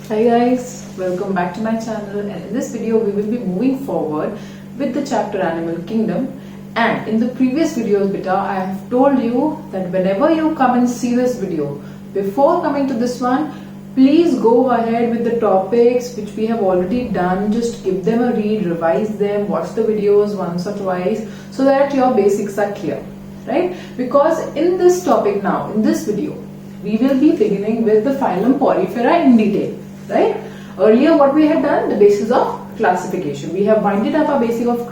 Hi guys, welcome back to my channel, and in this video we will be moving forward with the chapter Animal Kingdom. And in the previous videos beta, I have told you that whenever you come and see this video, before coming to this one, please go ahead with the topics which we have already done. Just give them a read, revise them, watch the videos once or twice so that your basics are clear, right? Because in this topic now, in this video, we will be beginning with the phylum Porifera in detail. Right? Earlier what we had done, the basis of classification. We have winded up our basis of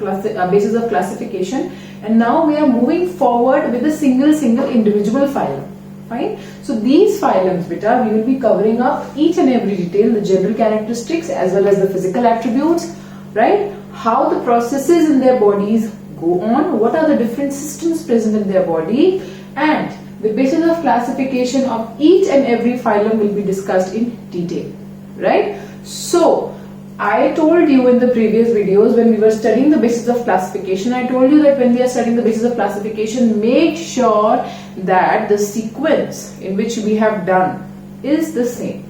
classification, and now we are moving forward with a single individual phylum. Fine? So these phylums beta, we will be covering up each and every detail, the general characteristics as well as the physical attributes, right? How the processes in their bodies go on, what are the different systems present in their body, and the basis of classification of each and every phylum will be discussed in detail. Right? So, I told you in the previous videos when we were studying the basis of classification, I told you that when we are studying the basis of classification, make sure that the sequence in which we have done is the same.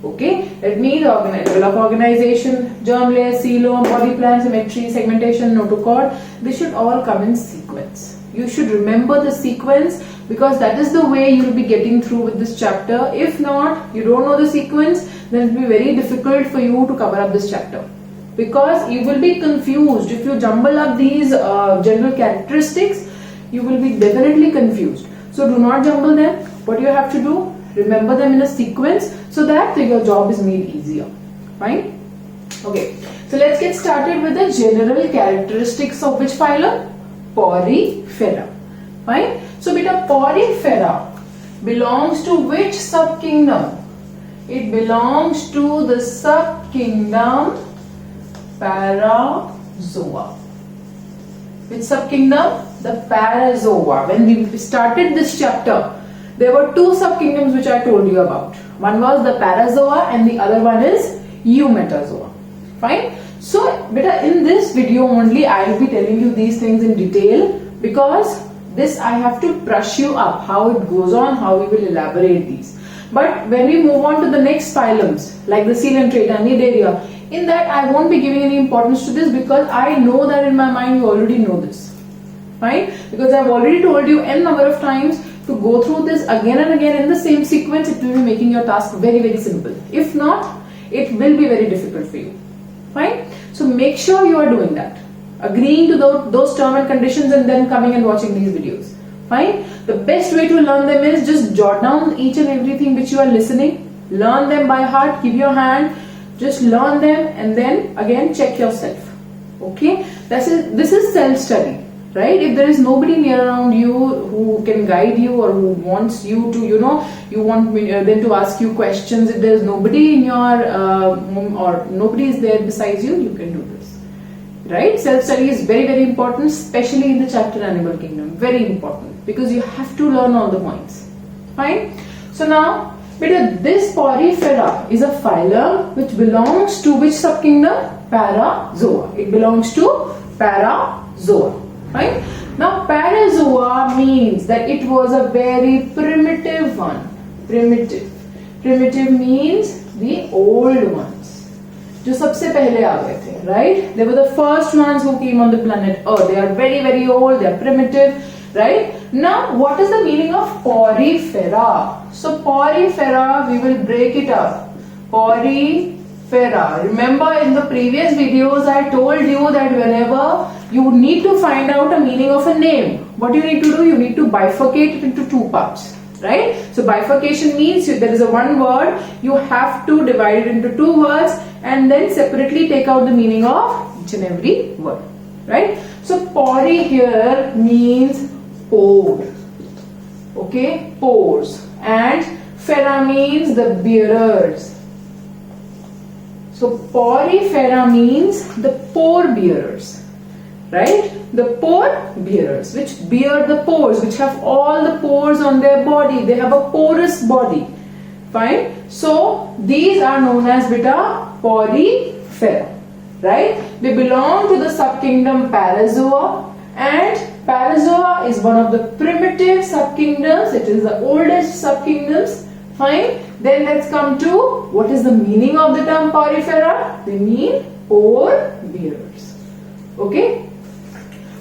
Okay? That means level of organization, germ layers, cellular, body plan, symmetry, segmentation, notochord, they should all come in sequence. You should remember the sequence because that is the way you will be getting through with this chapter. If not, you don't know the sequence, then it will be very difficult for you to cover up this chapter. Because you will be confused. If you jumble up these general characteristics, you will be definitely confused. So do not jumble them. What you have to do, remember them in a sequence so that your job is made easier. Fine? Okay. So let's get started with the general characteristics of which phylum? Porifera. Fine? So beta, Porifera belongs to which subkingdom? It belongs to the subkingdom Parazoa. Which subkingdom? The Parazoa. When we started this chapter, there were two subkingdoms which I told you about. One was the Parazoa and the other one is Eumetazoa. Fine? So, beta, in this video only I will be telling you these things in detail because this I have to brush you up how it goes on, how we will elaborate these. But when we move on to the next phylums like the Coelenterata, Cnidaria, in that I won't be giving any importance to this because I know that in my mind you already know this. Fine? Because I have already told you n number of times to go through this again and again in the same sequence. It will be making your task very simple. If not, it will be very difficult for you. Fine? So make sure you are doing that. Agreeing to those terms and conditions and then coming and watching these videos. Fine? The best way to learn them is just jot down each and everything which you are listening. Learn them by heart. Give your hand. Just learn them and then again check yourself. Okay? This is self-study. Right? If there is nobody near around you who can guide you or who wants you to, you want them to ask you questions. If there is nobody in your home or nobody is there besides you, you can do this. Right? Self-study is very important, especially in the chapter Animal Kingdom. Very important because you have to learn all the points. Fine? So now, this Porifera is a phylum which belongs to which subkingdom? Parazoa. It belongs to Parazoa. Right? Now Parazoa means that it was a very primitive one. Primitive. Primitive means the old ones. जो सबसे पहले आ गए थे, right? They were the first ones who came on the planet Earth. They are very old. They are primitive, right? Now, what is the meaning of Porifera? So Porifera, we will break it up. Porifera. Remember in the previous videos I told you that whenever you need to find out a meaning of a name, what you need to do? You need to bifurcate it into two parts, right? So bifurcation means there is a one word, you have to divide it into two words and then separately take out the meaning of each and every word, right? So pori here means pore, okay, pores, and fera means the bearers. So Porifera means the pore bearers. Right? The pore bearers, which bear the pores, which have all the pores on their body. They have a porous body. Fine? So, these are known as beta Porifera. Right? They belong to the subkingdom Parazoa, and Parazoa is one of the primitive subkingdoms. It is the oldest subkingdoms. Fine? Then let's come to what is the meaning of the term Porifera. They mean pore bearers. Okay.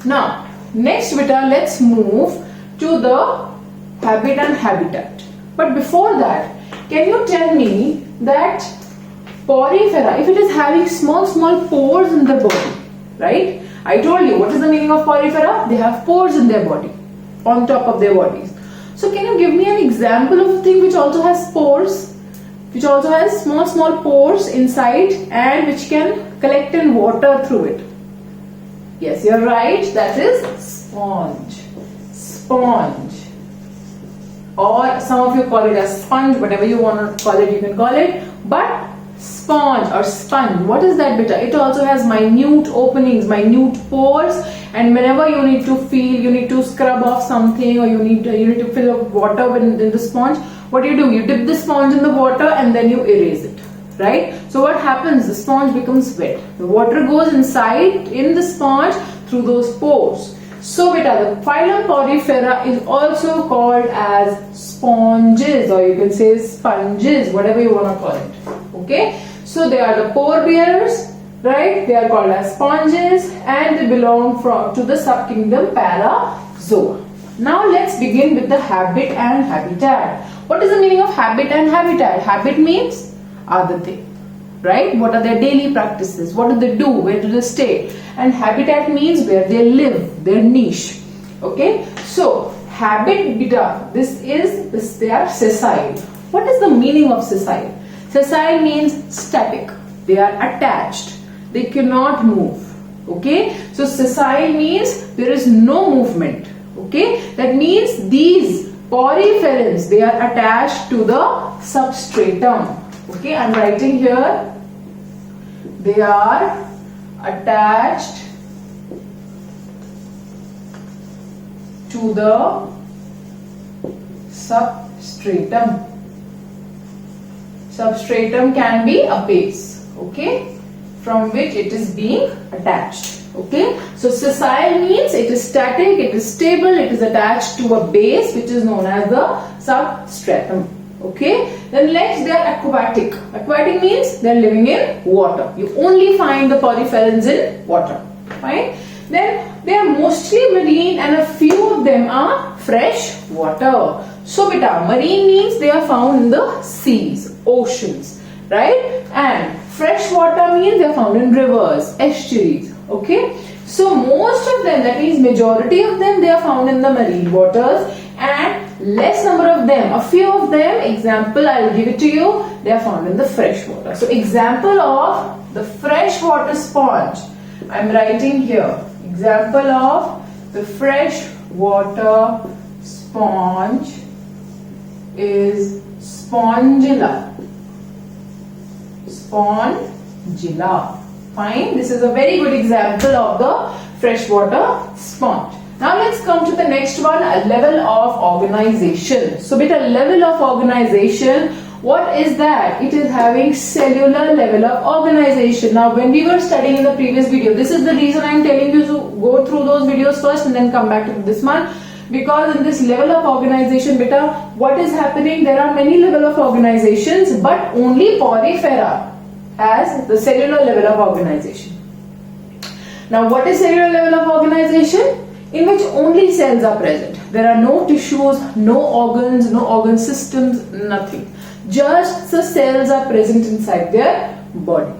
Now, next beta, let's move to the habit and habitat. But before that, can you tell me that Porifera, if it is having small pores in the body, right? I told you, what is the meaning of Porifera? They have pores in their body, on top of their bodies. So can you give me an example of a thing which also has pores, which also has small pores inside and which can collect in water through it? Yes, you're right, that is sponge. Sponge. Or some of you call it as sponge, whatever you want to call it, you can call it. But sponge or sponge, what is that beta? It also has minute openings, minute pores, and whenever you need to feel, you need to scrub off something, or you need to fill up water in the sponge, what do? You dip the sponge in the water and then you erase it, right? So what happens? The sponge becomes wet. The water goes inside in the sponge through those pores. So beta, the phylum Porifera is also called as sponges, or you can say sponges, whatever you want to call it. Okay, so they are the pore bearers, right? They are called as sponges, and they belong to the subkingdom Parazoa. Now let's begin with the habit and habitat. What is the meaning of habit and habitat? Habit means are the thing, right? What are their daily practices? What do they do? Where do they stay? And habitat means where they live, their niche. Okay, so habit beta, they are sessile. What is the meaning of sessile? Sessile means static. They are attached. They cannot move. Okay, so sessile means there is no movement. Okay, that means these poriferans, they are attached to the substratum. Okay, I am writing here. They are attached to the substratum. Substratum can be a base, okay, from which it is being attached. Okay, so sessile means it is static, it is stable, it is attached to a base which is known as the substratum. Okay, then next they are aquatic. Aquatic means they are living in water. You only find the poriferans in water. Fine. Then they are mostly marine, and a few of them are fresh water. So beta, marine means they are found in the seas, oceans, right? And fresh water means they are found in rivers, estuaries. Okay, so most of them, that means majority of them, they are found in the marine waters, and less number of them, a few of them, example I will give it to you, they are found in the fresh water. So example of the freshwater sponge, I am writing here, example of the freshwater sponge is Spongilla. Spongilla. Fine, this is a very good example of the freshwater sponge. Now let's come to the next one, a level of organization. So beta, level of organization, what is that? It is having cellular level of organization. Now when we were studying in the previous video, this is the reason I am telling you to go through those videos first and then come back to this one. Because in this level of organization beta, what is happening? There are many level of organizations, but only Porifera has the cellular level of organization. Now what is cellular level of organization? In which only cells are present. There are no tissues, no organs, no organ systems, nothing. Just the cells are present inside their body.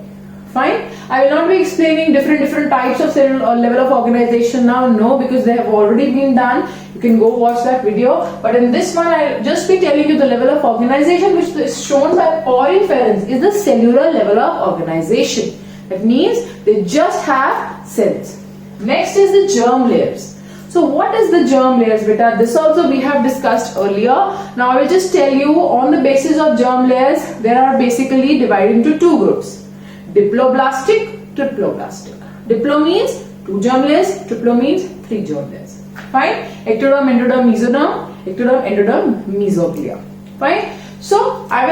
Fine. I will not be explaining different types of cellular level of organization now. No, because they have already been done. You can go watch that video. But in this one, I will just be telling you the level of organization which is shown by poriferans is the cellular level of organization. That means they just have cells. Next is the germ layers. So what is the germ layers beta? This also we have discussed earlier. Now I will just tell you on the basis of germ layers, there are basically divided into two groups. Diploblastic, triploblastic. Diplo means 2 germ layers, triplo means 3 germ layers. Fine. Ectoderm, endoderm, mesoderm, ectoderm, endoderm, mesoglia. Fine. So I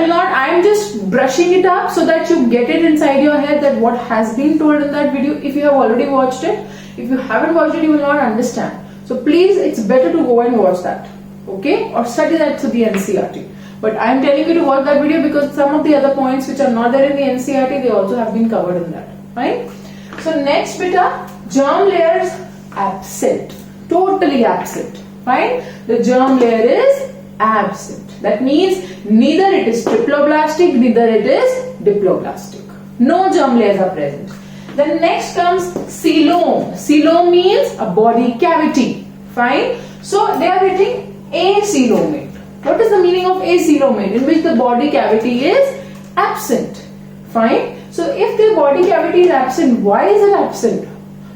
am just brushing it up so that you get it inside your head that what has been told in that video. If you have already watched it, if you haven't watched it, you will not understand. So please, it's better to go and watch that. okay, or study that through the NCERT. But I am telling you to watch that video because some of the other points which are not there in the NCERT, they also have been covered in that. Fine. So next beta, germ layers absent, totally absent. Fine. The germ layer is absent. That means neither it is triploblastic, neither it is diploblastic. No germ layers are present. Then next comes coelom. Coelom means a body cavity. Fine. So they are getting acoelomate. What is the meaning of acoelomate? In which the body cavity is absent. Fine. So if the body cavity is absent, why is it absent?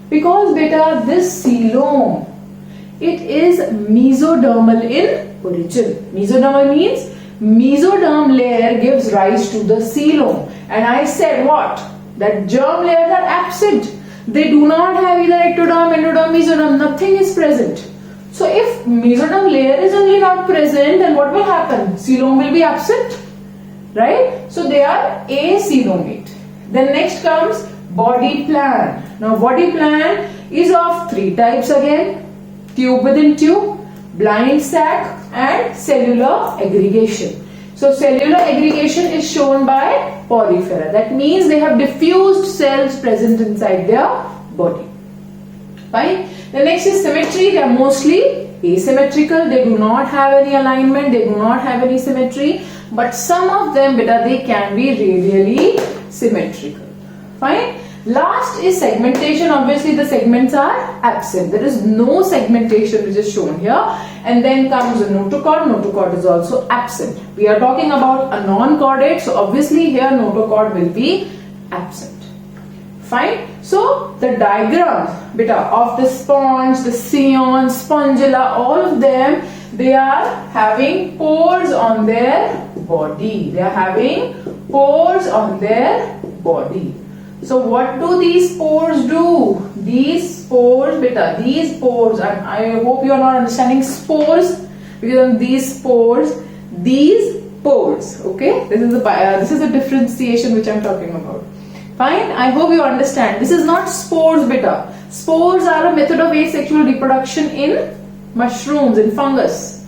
Because beta, this coelom, it is mesodermal in origin. Mesodermal means mesoderm layer gives rise to the coelom. And I said what? That germ layers are absent. They do not have either ectoderm, endoderm, mesoderm. Nothing is present. So if mesoderm layer is only not present, then what will happen? Coelom will be absent, right? So they are acoelomate. Then next comes body plan. Now body plan is of three types again: tube within tube, blind sac, and cellular aggregation. So cellular aggregation is shown by Porifera. That means they have diffused cells present inside their body. Fine. The next is symmetry. They are mostly asymmetrical. They do not have any alignment. They do not have any symmetry. But some of them, beta, they can be radially symmetrical. Fine. Last is segmentation. Obviously the segments are absent. There is no segmentation which is shown here. And then comes the notochord. Notochord is also absent. We are talking about a non-chordate. So obviously here notochord will be absent. Fine. So the diagram beta of the sponge, the scion, spongilla, all of them, they are having pores on their body. They are having pores on their body. So what do these pores do? These pores beta, these pores, and I hope you are not understanding spores, because these pores, okay, this is a differentiation which I am talking about. Fine, I hope you understand. This is not spores beta. Spores are a method of asexual reproduction in mushrooms, in fungus.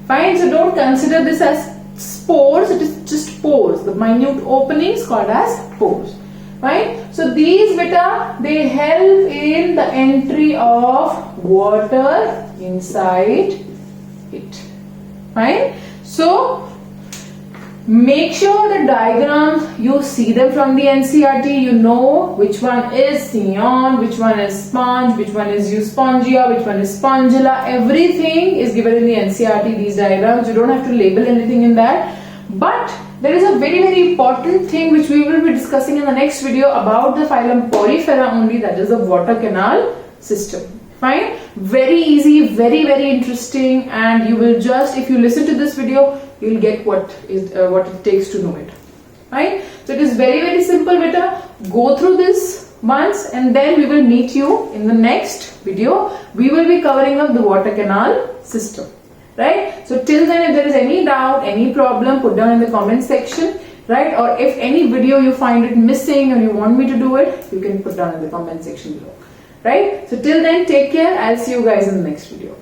Fine, so don't consider this as spores, it is just pores. The minute openings called as pores. Fine, so these beta, they help in the entry of water inside it. Fine, so make sure the diagrams, you see them from the NCERT, you know which one is scion, which one is sponge, which one is euspongia, which one is spongilla. Everything is given in the NCERT, these diagrams. You don't have to label anything in that. But there is a very, very important thing which we will be discussing in the next video about the phylum Porifera only, that is the water canal system. Fine, very easy, very, very interesting, and you will just, if you listen to this video, you will get what it takes to know it. Right? So it is very, very simple beta. Go through this once and then we will meet you in the next video. We will be covering up the water canal system. Right? So till then, if there is any doubt, any problem, put down in the comment section. Right? Or if any video you find it missing or you want me to do it, you can put down in the comment section below. Right? So till then, take care. I'll see you guys in the next video.